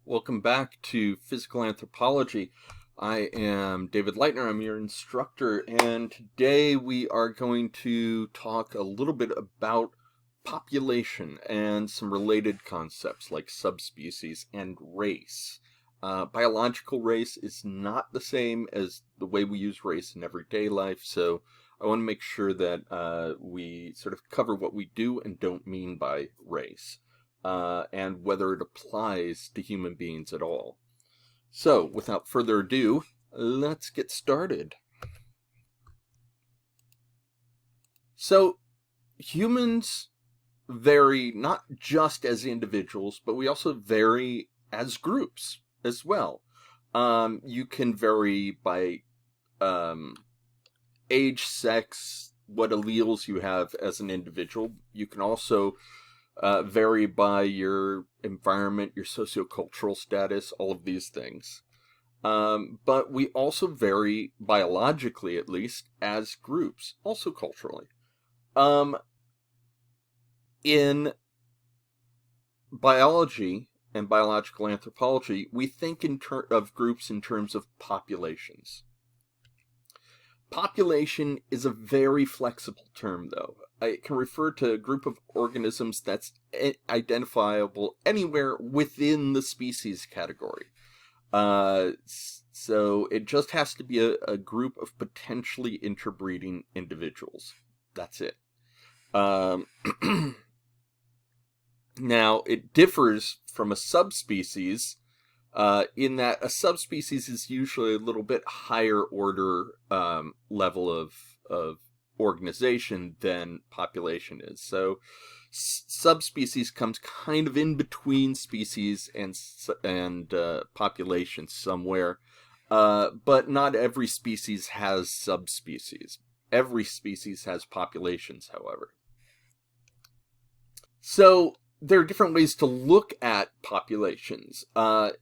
Welcome back to Physical Anthropology. I am David Leitner, I'm your instructor, and today we are going to talk a little bit about population and some related concepts like subspecies and race. Biological race is not the same as the way we use race in everyday life, so I want to make sure that we sort of cover what we do and don't mean by race. And whether it applies to human beings at all. So, without further ado, let's get started. So, humans vary not just as individuals, but we also vary as groups as well. You can vary by age, sex, what alleles you have as an individual. You can also vary by your environment, your sociocultural status, all of these things. But we also vary biologically, at least, as groups, also culturally. In biology and biological anthropology, we think of groups in terms of populations. Population is a very flexible term, though. It can refer to a group of organisms that's identifiable anywhere within the species category. So it just has to be a group of potentially interbreeding individuals. That's it. Now, it differs from a subspecies in that a subspecies is usually a little bit higher order level of organization than population is. So subspecies comes kind of in between species and population somewhere, but not every species has subspecies. Every species has populations, however. So there are different ways to look at populations.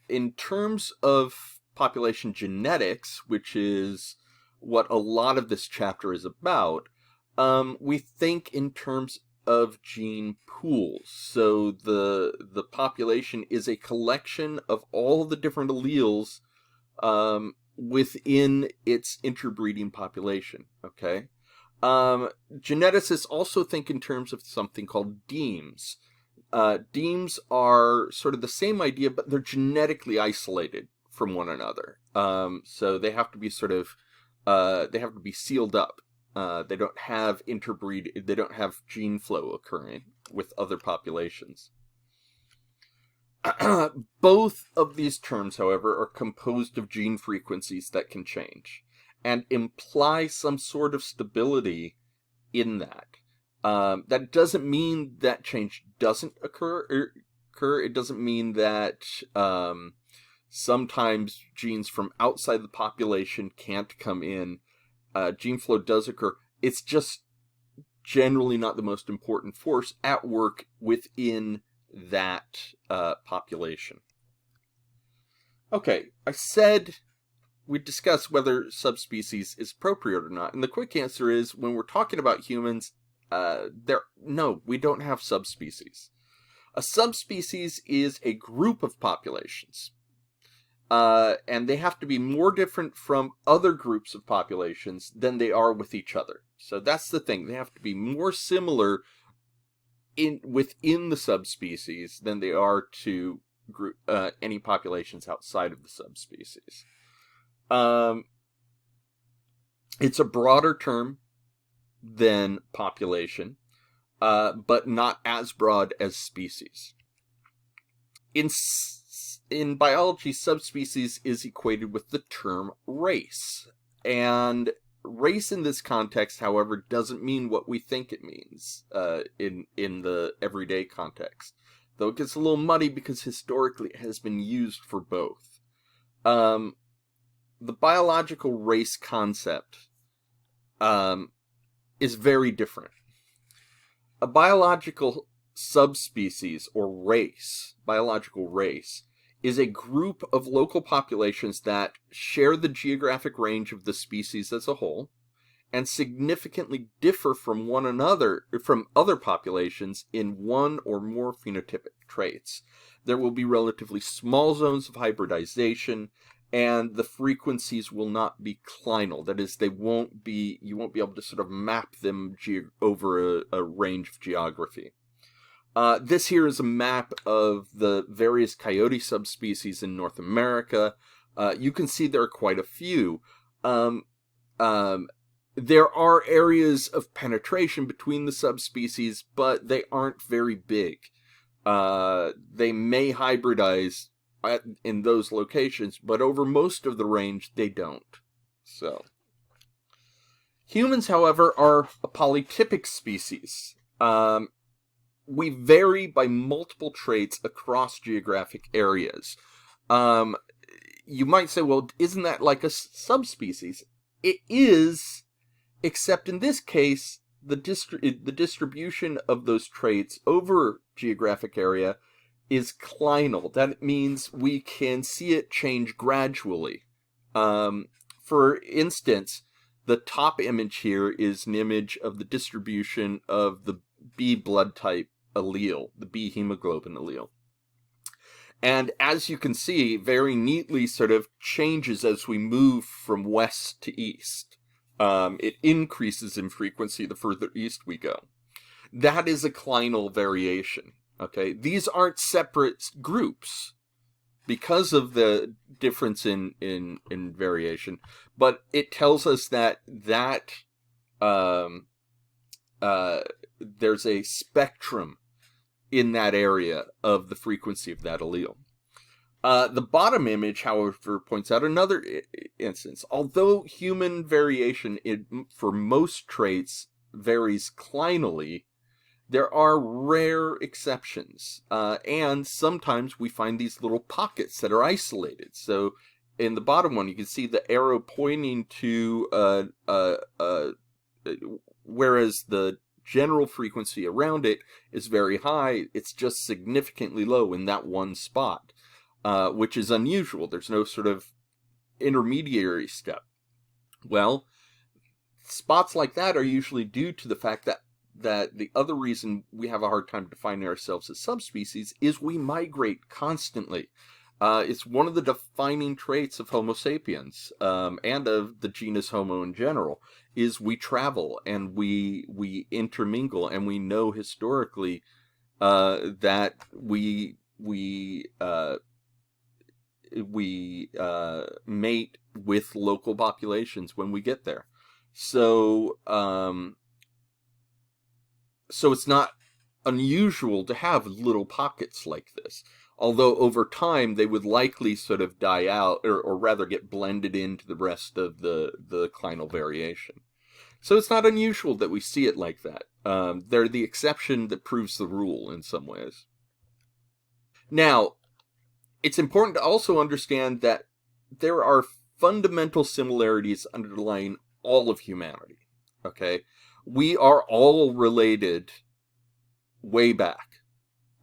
In terms of population genetics, which is what a lot of this chapter is about, we think in terms of gene pools. So the population is a collection of all the different alleles within its interbreeding population, okay? Geneticists also think in terms of something called demes. Demes are sort of the same idea, but they're genetically isolated from one another. So they have to be sort of, they have to be sealed up. They don't have they don't have gene flow occurring with other populations. Both of these terms, however, are composed of gene frequencies that can change and imply some sort of stability in that. That doesn't mean that change doesn't occur. It doesn't mean that sometimes genes from outside the population can't come in. Gene flow does occur. It's just generally not the most important force at work within that population. Okay, I said we discussed whether subspecies is appropriate or not, and the quick answer is when we're talking about humans, no, we don't have subspecies. A subspecies is a group of populations. And they have to be more different from other groups of populations than they are with each other. So that's the thing. They have to be more similar within the subspecies than they are to any populations outside of the subspecies. It's a broader term than population, but not as broad as species. In biology, subspecies is equated with the term race. And race in this context, however, doesn't mean what we think it means in the everyday context. Though it gets a little muddy because historically it has been used for both. The biological race concept is very different. A biological subspecies or race, biological race, is a group of local populations that share the geographic range of the species as a whole and significantly differ from one another, from other populations in one or more phenotypic traits. There will be relatively small zones of hybridization, and the frequencies will not be clinal. That is, you won't be able to sort of map them over a range of geography. This here is a map of the various coyote subspecies in North America. You can see there are quite a few. There are areas of penetration between the subspecies, but they aren't very big. They may hybridize in those locations, but over most of the range, they don't. So, humans, however, are a polytypic species. We vary by multiple traits across geographic areas. You might say, well, isn't that like a subspecies? It is, except in this case, the distribution of those traits over geographic area is clinal. That means we can see it change gradually. For instance, the top image here is an image of the distribution of the B blood type allele, the B hemoglobin allele. And as you can see, very neatly sort of changes as we move from west to east. It increases in frequency the further east we go. That is a clinal variation. Okay, these aren't separate groups because of the difference in variation, but it tells us that there's a spectrum in that area of the frequency of that allele. The bottom image, however, points out another instance. Although human variation for most traits varies clinally, there are rare exceptions, and sometimes we find these little pockets that are isolated. So in the bottom one, you can see the arrow pointing to, whereas the general frequency around it is very high, it's just significantly low in that one spot, which is unusual. There's no sort of intermediary step. Well, spots like that are usually due to the fact that the other reason we have a hard time defining ourselves as subspecies is we migrate constantly. It's one of the defining traits of Homo sapiens, and of the genus Homo in general, is we travel and we intermingle, and we know historically that we mate with local populations when we get there. So it's not unusual to have little pockets like this. Although over time they would likely sort of die out, or rather get blended into the rest of the clinal variation. So it's not unusual that we see it like that. They're the exception that proves the rule in some ways. Now, it's important to also understand that there are fundamental similarities underlying all of humanity. Okay? We are all related way back.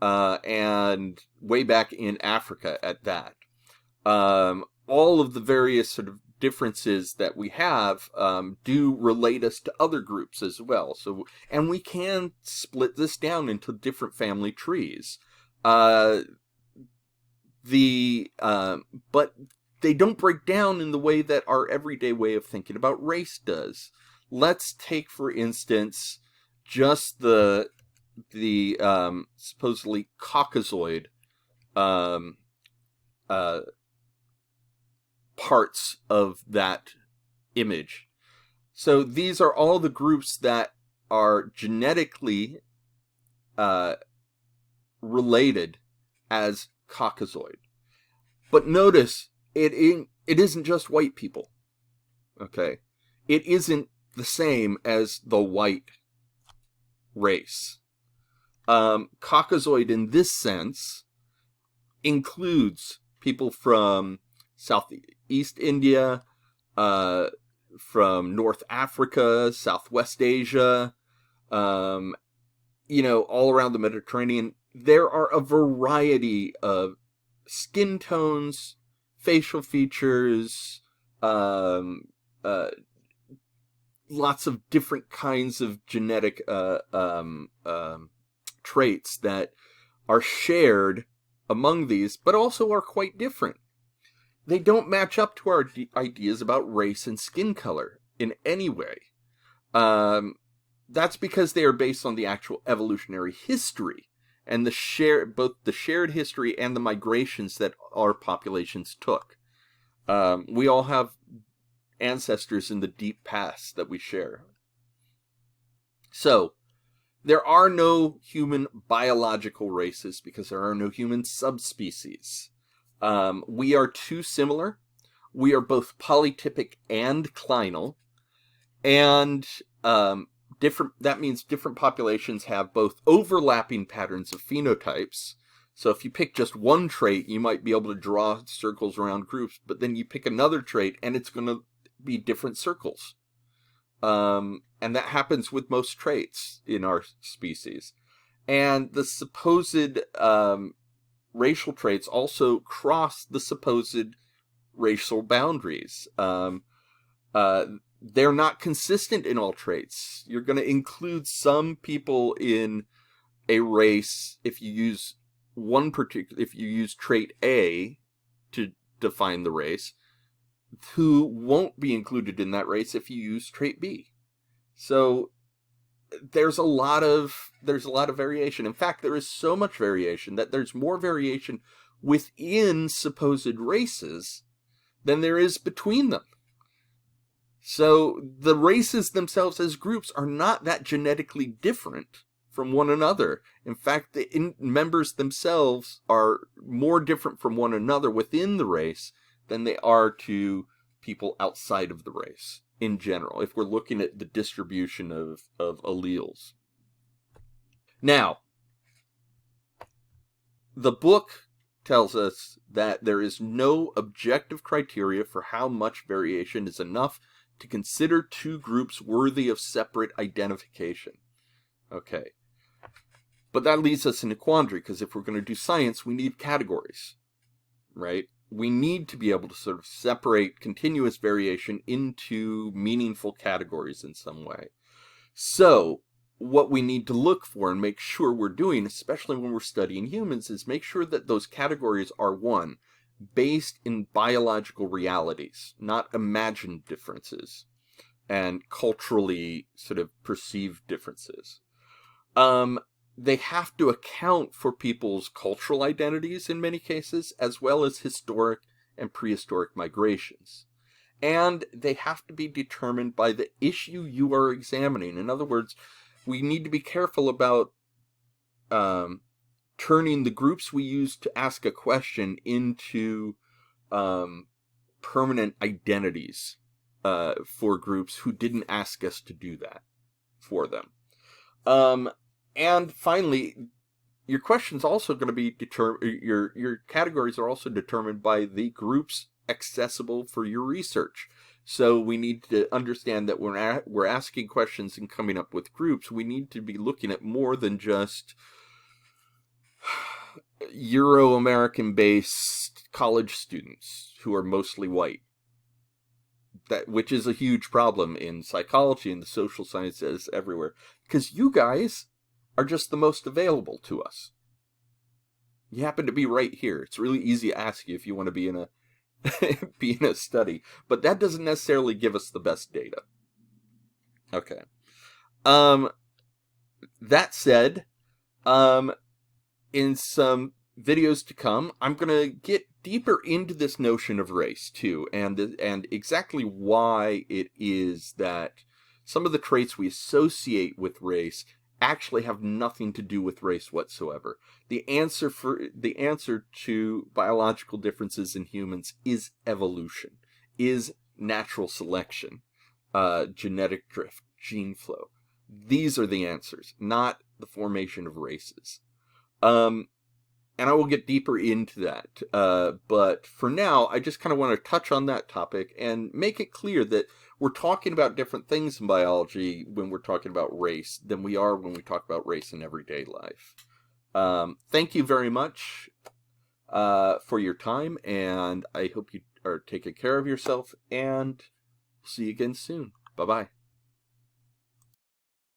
And way back in Africa at that. All of the various sort of differences that we have do relate us to other groups as well. So, and we can split this down into different family trees. But they don't break down in the way that our everyday way of thinking about race does. Let's take, for instance, just the supposedly Caucasoid parts of that image. So these are all the groups that are genetically related as Caucasoid. But notice, it isn't just white people. Okay? It isn't the same as the white race. Caucasoid in this sense includes people from Southeast India, from North Africa, Southwest Asia, all around the Mediterranean. There are a variety of skin tones, facial features, lots of different kinds of genetic traits that are shared among these, but also are quite different. They don't match up to our ideas about race and skin color in any way. That's because they are based on the actual evolutionary history and both the shared history and the migrations that our populations took. We all have ancestors in the deep past that we share. So, there are no human biological races because there are no human subspecies. We are too similar. We are both polytypic and clinal. And that means different populations have both overlapping patterns of phenotypes. So if you pick just one trait, you might be able to draw circles around groups, but then you pick another trait and it's going to be different circles. And that happens with most traits in our species. And the supposed racial traits also cross the supposed racial boundaries. They're not consistent in all traits. You're going to include some people in a race if you use if you use trait A to define the race, who won't be included in that race if you use trait B. So there's a lot of variation. In fact, there is so much variation that there's more variation within supposed races than there is between them. So the races themselves as groups are not that genetically different from one another. In fact, the members themselves are more different from one another within the race than they are to people outside of the race in general, if we're looking at the distribution of alleles. Now, the book tells us that there is no objective criteria for how much variation is enough to consider two groups worthy of separate identification. Okay. But that leaves us in a quandary, because if we're going to do science, we need categories, right? We need to be able to sort of separate continuous variation into meaningful categories in some way. So, what we need to look for and make sure we're doing, especially when we're studying humans, is make sure that those categories are, one, based in biological realities, not imagined differences and culturally sort of perceived differences. They have to account for people's cultural identities in many cases, as well as historic and prehistoric migrations. And they have to be determined by the issue you are examining. In other words, we need to be careful about turning the groups we use to ask a question into permanent identities for groups who didn't ask us to do that for them. And finally, your question's also going to be your categories are also determined by the groups accessible for your research. So we need to understand that when we're asking questions and coming up with groups, we need to be looking at more than just Euro-American based college students who are mostly white. Which is a huge problem in psychology and the social sciences everywhere. Because you guys are just the most available to us. You happen to be right here. It's really easy to ask you if you want to be in a study, but that doesn't necessarily give us the best data. Okay. That said, in some videos to come, I'm going to get deeper into this notion of race too, and exactly why it is that some of the traits we associate with race actually have nothing to do with race whatsoever. The answer to biological differences in humans is evolution, is natural selection, genetic drift, gene flow. These are the answers, not the formation of races. And I will get deeper into that. But for now, I just kind of want to touch on that topic and make it clear that we're talking about different things in biology when we're talking about race than we are when we talk about race in everyday life. Thank you very much for your time, and I hope you are taking care of yourself, and see you again soon. Bye-bye.